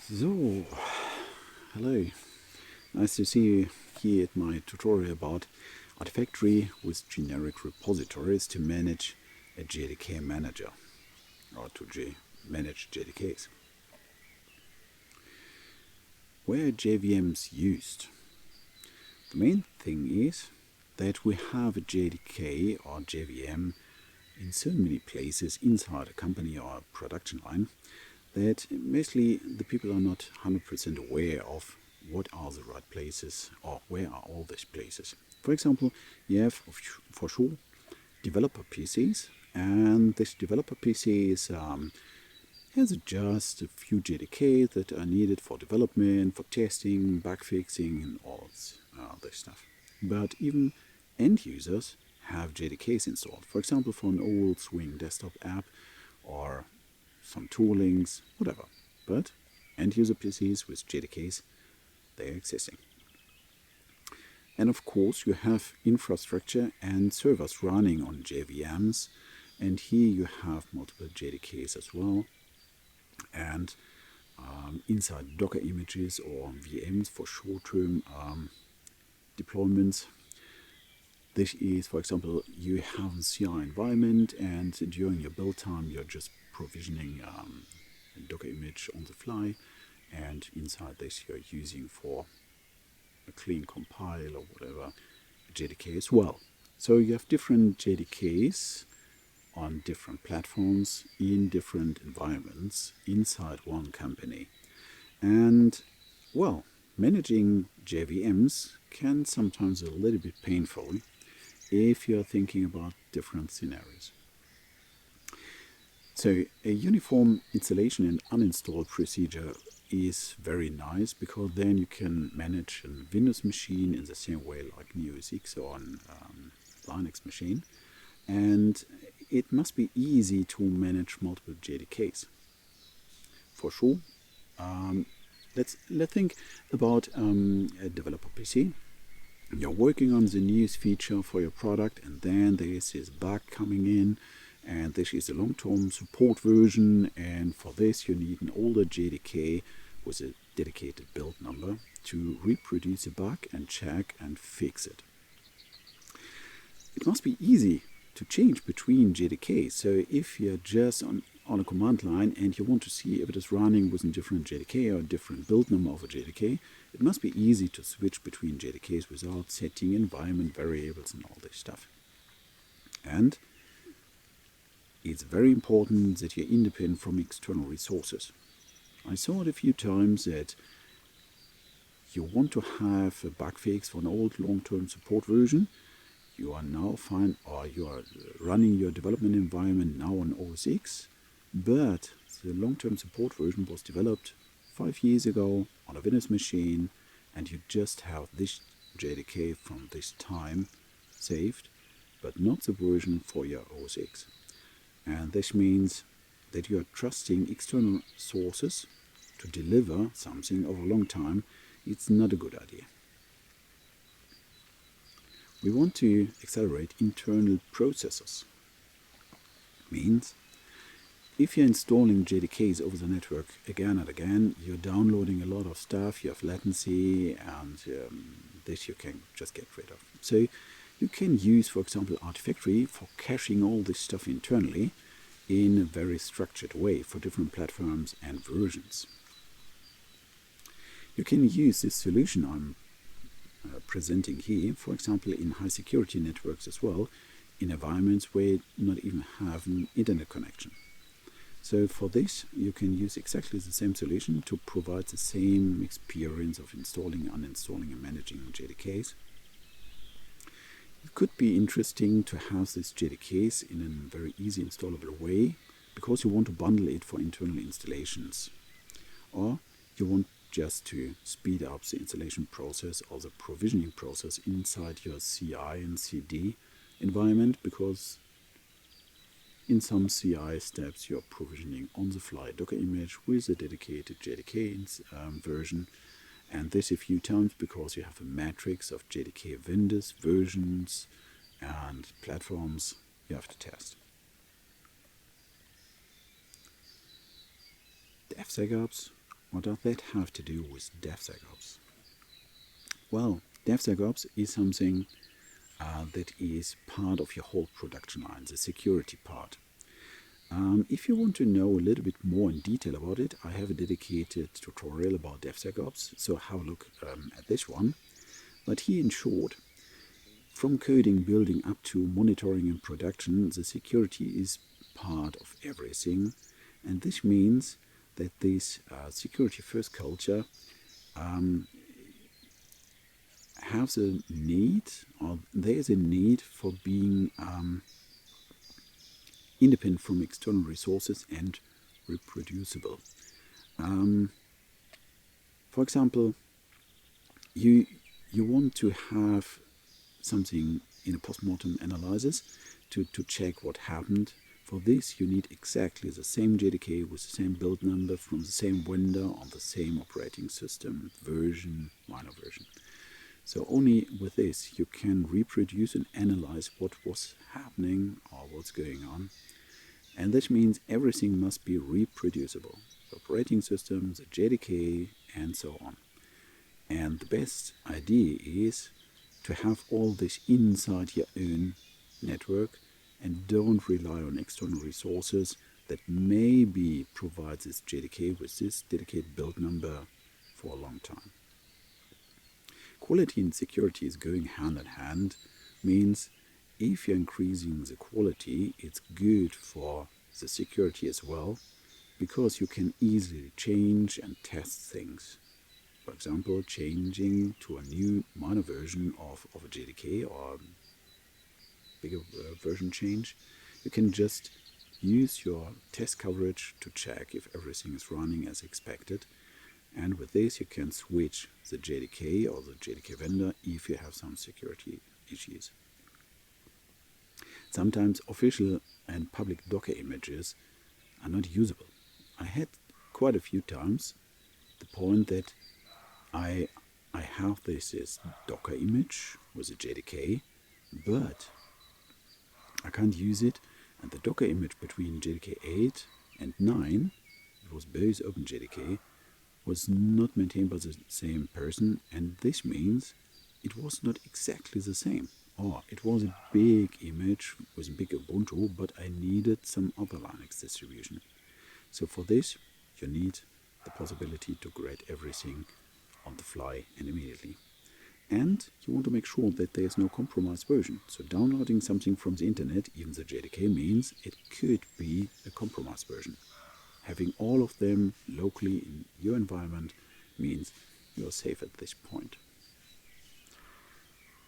So, hello, nice to see you here at my tutorial about Artifactory with generic repositories to manage a JDK manager or to manage JDKs. Where are JVMs used? The main thing is that we have a JDK or JVM in so many places inside a company or a production line that mostly the people are not 100% aware of what are the right places or where are all these places. For example, you have for sure developer PCs, and this developer PC has just a few JDKs that are needed for development, for testing, bug fixing, and all this stuff. But even end users have JDKs installed. For example, for an old swing desktop app or some toolings, whatever. But end-user PCs with JDKs, they're existing. And of course, you have infrastructure and servers running on JVMs, and here you have multiple JDKs as well. And inside Docker images or VMs for short-term deployments. This is, for example, you have a CI environment, and during your build time, you're just provisioning a Docker image on the fly, and inside this you're using for a clean compile or whatever JDK as well. So you have different JDKs on different platforms in different environments inside one company. And well, managing JVMs can sometimes be a little bit painful if you're thinking about different scenarios. So a uniform installation and uninstall procedure is very nice, because then you can manage a Windows machine in the same way like an OS X or a Linux machine. And it must be easy to manage multiple JDKs. For sure. Let's think about a developer PC. You're working on the newest feature for your product, and then there is this bug coming in, and this is a long-term support version, and for this you need an older JDK with a dedicated build number to reproduce a bug and check and fix it. It must be easy to change between JDKs. So if you're just on a command line and you want to see if it is running with a different JDK or a different build number of a JDK, it must be easy to switch between JDKs without setting environment variables and all this stuff. And it's very important that you're independent from external resources. I saw it a few times that you want to have a bug fix for an old long-term support version. You are now fine, or you are running your development environment now on OS X, but the long-term support version was developed 5 years ago on a Windows machine, and you just have this JDK from this time saved, but not the version for your OS X. And this means that you are trusting external sources to deliver something over a long time. It's not a good idea. We want to accelerate internal processes. Means if you're installing JDKs over the network again and again, you're downloading a lot of stuff, you have latency, and this you can just get rid of. So you can use, for example, Artifactory for caching all this stuff internally in a very structured way for different platforms and versions. You can use this solution I'm presenting here, for example, in high security networks as well, in environments where you not even have an internet connection. So for this, you can use exactly the same solution to provide the same experience of installing, uninstalling, and managing JDKs. It could be interesting to have these JDKs in a very easy installable way, because you want to bundle it for internal installations, or you want just to speed up the installation process or the provisioning process inside your CI and CD environment, because in some CI steps you're provisioning on the fly Docker image with a dedicated JDK version, and this a few times because you have a matrix of JDK vendors, versions, and platforms you have to test. DevSecOps What does that have to do with DevSecOps? Well, DevSecOps is something that is part of your whole production line, the security part. If you want to know a little bit more in detail about it, I have a dedicated tutorial about DevSecOps, so have a look at this one. But here in short, from coding, building up to monitoring and production, the security is part of everything. And this means that this security-first culture has a need, or there's a need for being independent from external resources and reproducible. For example, you want to have something in a postmortem analysis to check what happened. For this, you need exactly the same JDK with the same build number from the same vendor on the same operating system, version, minor version. So only with this you can reproduce and analyze what was happening or what's going on. And this means everything must be reproducible. The operating system, the JDK, and so on. And the best idea is to have all this inside your own network and don't rely on external resources that maybe provide this JDK with this dedicated build number for a long time. Quality and security is going hand in hand, means if you're increasing the quality, it's good for the security as well, because you can easily change and test things. For example, changing to a new minor version of a JDK or bigger version change, you can just use your test coverage to check if everything is running as expected. And with this, you can switch the JDK or the JDK vendor if you have some security issues. Sometimes official and public Docker images are not usable. I had quite a few times the point that I have this Docker image with a JDK, but I can't use it. And the Docker image between JDK 8 and 9, it was both OpenJDK, was not maintained by the same person, and this means it was not exactly the same. Or it was a big image with a big Ubuntu, but I needed some other Linux distribution. So for this, you need the possibility to create everything on the fly and immediately. And you want to make sure that there is no compromised version. So downloading something from the internet, even the JDK, means it could be a compromised version. Having all of them locally in your environment means you are safe at this point.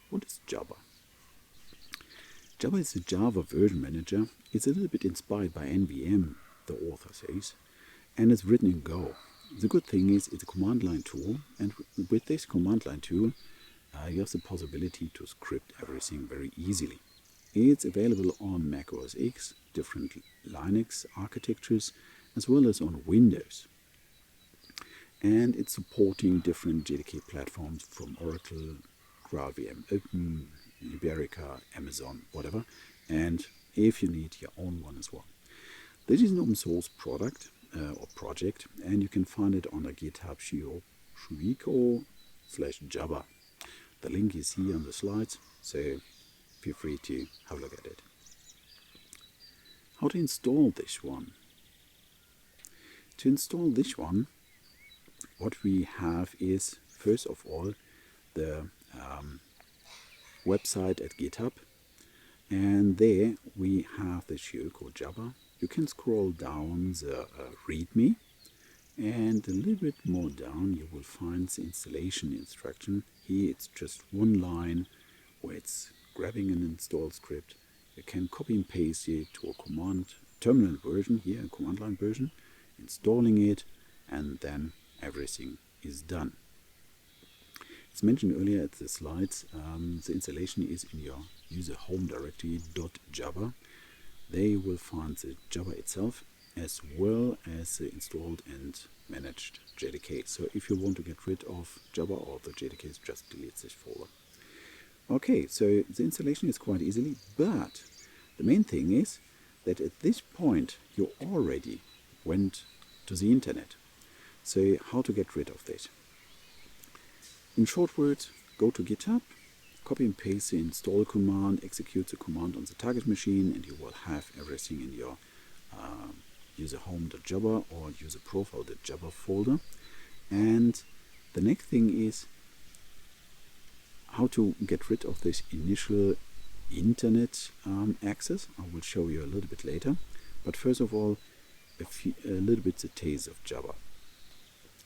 What is Jabba? Jabba is a Java version manager. It's a little bit inspired by NVM, the author says, and it's written in Go. The good thing is it's a command line tool, and with this command line tool, you have the possibility to script everything very easily. It's available on Mac OS X, different Linux architectures, as well as on Windows. And it's supporting different JDK platforms from Oracle, JVM Open, Iberica, Amazon, whatever. And if you need your own one as well. This is an open source product or project, and you can find it on the GitHub Shuiko/Jabba. The link is here on the slides, so feel free to have a look at it. How to install this one? To install this one, what we have is, first of all, the website at GitHub, and there we have the show called Jabba. You can scroll down the README, and a little bit more down you will find the installation instruction. Here it's just one line where it's grabbing an install script. You can copy and paste it to a command terminal version, here a command line version, installing it, and then everything is done. As mentioned earlier at the slides, the installation is in your user home directory .jabba. There you will find the Jabba itself, as well as the installed and managed JDK. So if you want to get rid of Jabba or the JDKs, just delete this folder. Okay, so the installation is quite easily, but the main thing is that at this point you already went to the internet. So how to get rid of this? In short words, go to GitHub, copy and paste the install command, execute the command on the target machine, and you will have everything in your user home.jabba or user profile.jabba folder. And the next thing is how to get rid of this initial internet access. I will show you a little bit later. But first of all, a little bit the taste of Jabba.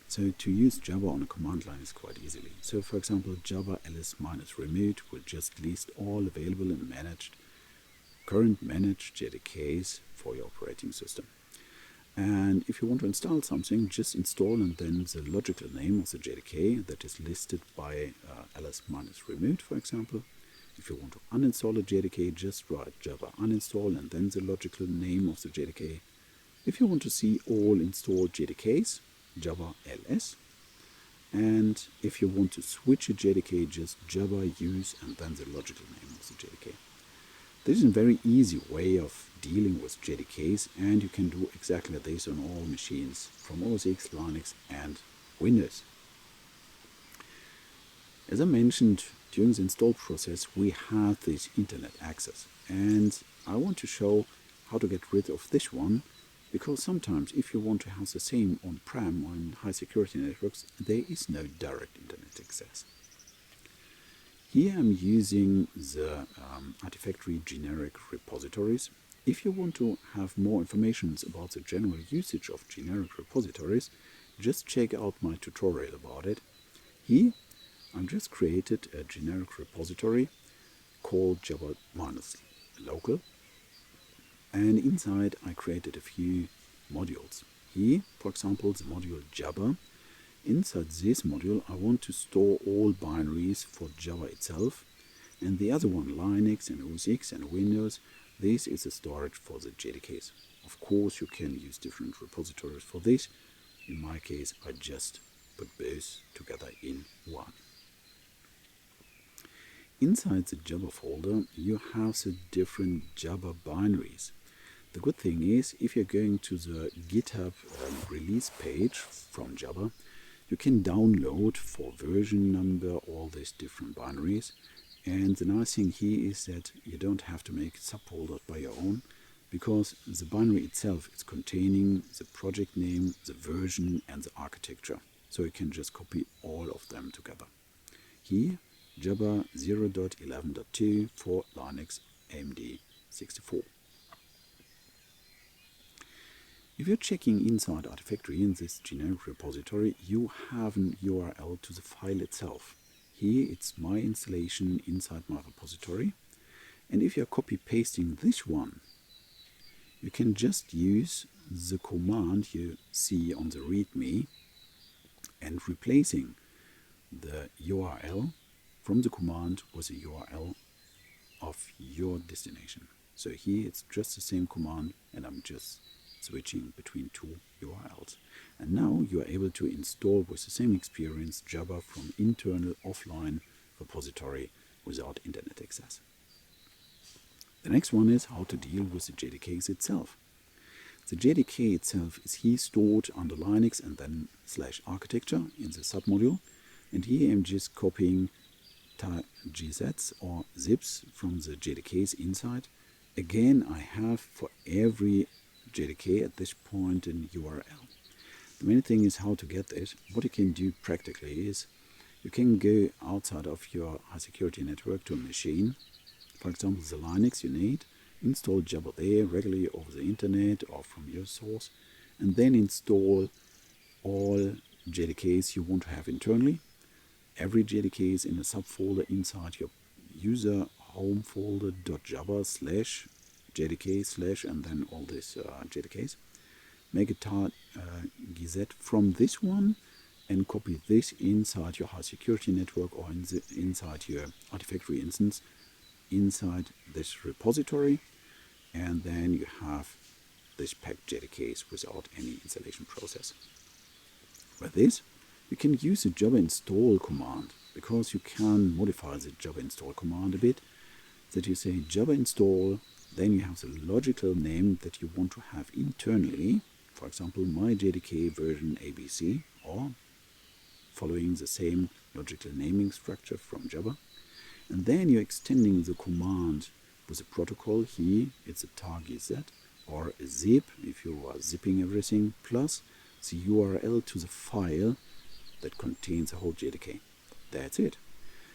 So to use Jabba on a command line is quite easily. So for example, Jabba ls-remote will just list all available and current managed JDKs for your operating system. And if you want to install something, just install and then the logical name of the JDK that is listed by ls-remote, for example. If you want to uninstall a JDK, just write Jabba uninstall and then the logical name of the JDK. If you want to see all installed JDKs, Jabba ls. And if you want to switch a JDK, just Jabba use and then the logical name of the JDK. This is a very easy way of dealing with JDKs, and you can do exactly this on all machines from OS X, Linux and Windows. As I mentioned, during the install process we have this internet access, and I want to show how to get rid of this one, because sometimes if you want to have the same on-prem or in high security networks, there is no direct internet access. Here I'm using the Artifactory generic repositories. If you want to have more information about the general usage of generic repositories, just check out my tutorial about it. Here I've just created a generic repository called Jabba-local, and inside I created a few modules. Here, for example, the module Jabba. Inside this module I want to store all binaries for Java itself, and the other one, Linux and OS X and Windows, this is the storage for the JDKs. Of course you can use different repositories for this. In my case I just put both together in one. Inside the Jabba folder you have the different Jabba binaries. The good thing is, if you're going to the GitHub release page from Jabba, you can download for version number all these different binaries. And the nice thing here is that you don't have to make subfolders by your own, because the binary itself is containing the project name, the version and the architecture. So you can just copy all of them together. Here, Jabba 0.11.2 for Linux AMD 64. If you're checking inside Artifactory in this generic repository, you have an URL to the file itself. Here it's my installation inside my repository. And if you're copy-pasting this one, you can just use the command you see on the README and replacing the URL from the command with the URL of your destination. So here it's just the same command, and I'm just switching between two URLs. And now you are able to install with the same experience Jabba from internal offline repository without internet access. The next one is how to deal with the JDKs itself. The JDK itself is here stored under Linux and then /architecture in the submodule. And here I'm just copying gzs or zips from the JDKs inside. Again, I have for every JDK at this point an URL. The main thing is how to get this. What you can do practically is you can go outside of your high security network to a machine. For example, the Linux you need, install Jabba there regularly over the internet or from your source, and then install all JDKs you want to have internally. Every JDK is in a subfolder inside your user home folder .jabba /JDK/ and then all these JDKs. Make a gz from this one and copy this inside your high security network or inside your Artifactory instance, inside this repository, and then you have this packed JDKs without any installation process. With this, you can use the Jabba install command, because you can modify the Jabba install command a bit, that you say Jabba install, then you have the logical name that you want to have internally for example, my JDK version ABC, or following the same logical naming structure from Jabba. And then you're extending the command with a protocol. Here it's a target or a zip if you are zipping everything, plus the URL to the file that contains the whole JDK. That's it.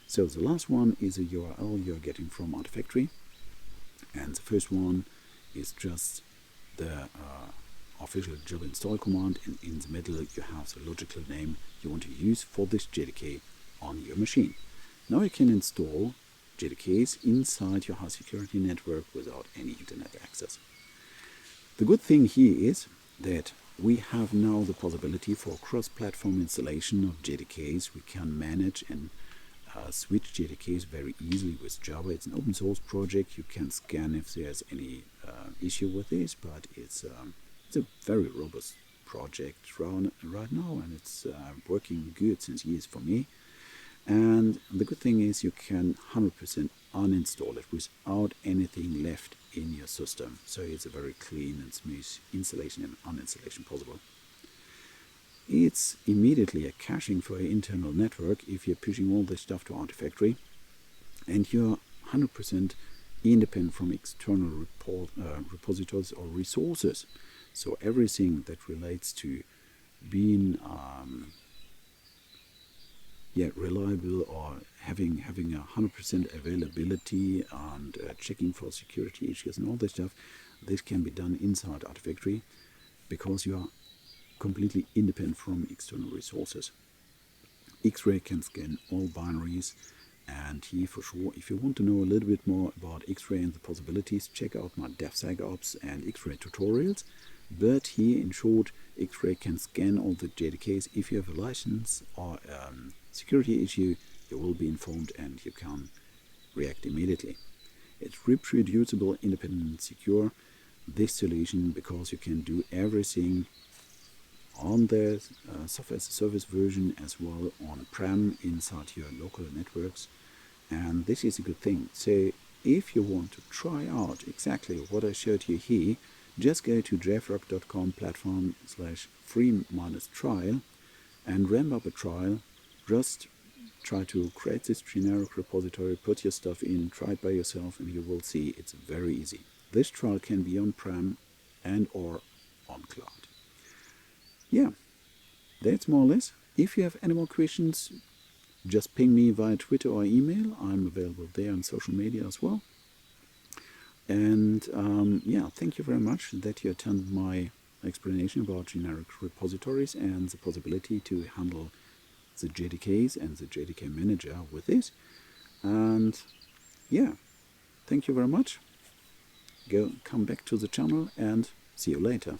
So the last one is a URL you're getting from Artifactory, and the first one is just the official Jabba install command, and in the middle you have the logical name you want to use for this JDK on your machine. Now you can install JDKs inside your high security network without any internet access. The good thing here is that we have now the possibility for cross-platform installation of JDKs. We can manage and switch JDKs very easily with Jabba. It's an open source project. You can scan if there's any issue with this, but it's a very robust project right now, and it's working good since years for me. And the good thing is you can 100% uninstall it without anything left in your system. So it's a very clean and smooth installation and uninstallation possible. It's immediately a caching for your internal network if you're pushing all this stuff to Artifactory, and you're 100% independent from external repositories or resources. So everything that relates to being reliable or having 100% availability and checking for security issues and all this stuff, this can be done inside Artifactory because you are completely independent from external resources. X-Ray can scan all binaries, and here for sure, if you want to know a little bit more about X-Ray and the possibilities, check out my DevSecOps and X-Ray tutorials. But here, in short, X-Ray can scan all the JDKs. If you have a license or security issue, you will be informed and you can react immediately. It's reproducible, independent, and secure, this solution, because you can do everything on the software as a service version as well on-prem inside your local networks. And this is a good thing. So if you want to try out exactly what I showed you here, just go to jfrog.com/free-trial and ramp up a trial. Just try to create this generic repository, put your stuff in, try it by yourself, and you will see it's very easy. This trial can be on-prem and or on cloud. Yeah, that's more or less. If you have any more questions, just ping me via Twitter or email. I'm available there on social media as well. And thank you very much that you attended my explanation about generic repositories and the possibility to handle the JDKs and the JDK manager with this. And yeah, thank you very much. Come back to the channel and see you later.